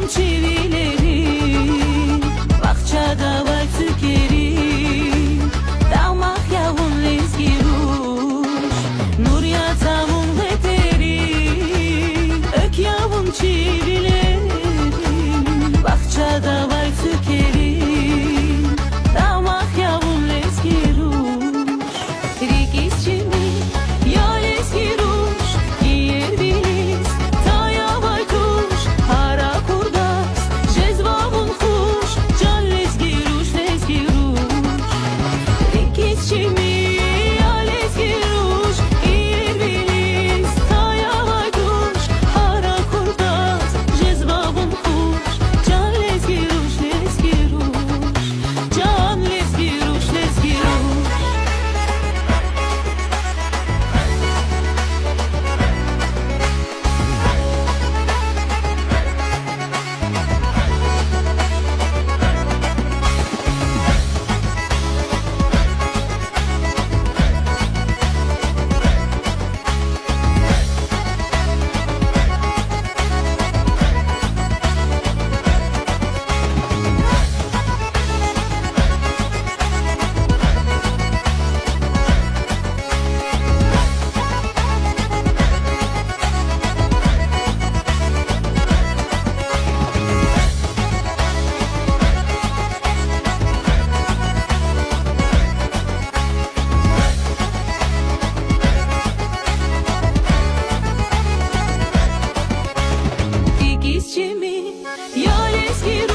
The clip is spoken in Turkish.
yavun çivileri, bahçada var tükeri, damak yavun lezgi ruş, nur yatavun veteri, ök yavun çivileri, bahçada var tükeri, damak yavun lezgi ruş, rikizçimi ya lezgi ruş, giyer biliz taya var kuş, hara kurdas jezvavun kuş, can lezgi ruş, rikizçimi ya lezgi ruş, giyer biliz taya var kuş, hara kurdas jezvavun kuş, can lezgi ruş, can lezgi ruş, rikizçimi ya lezgi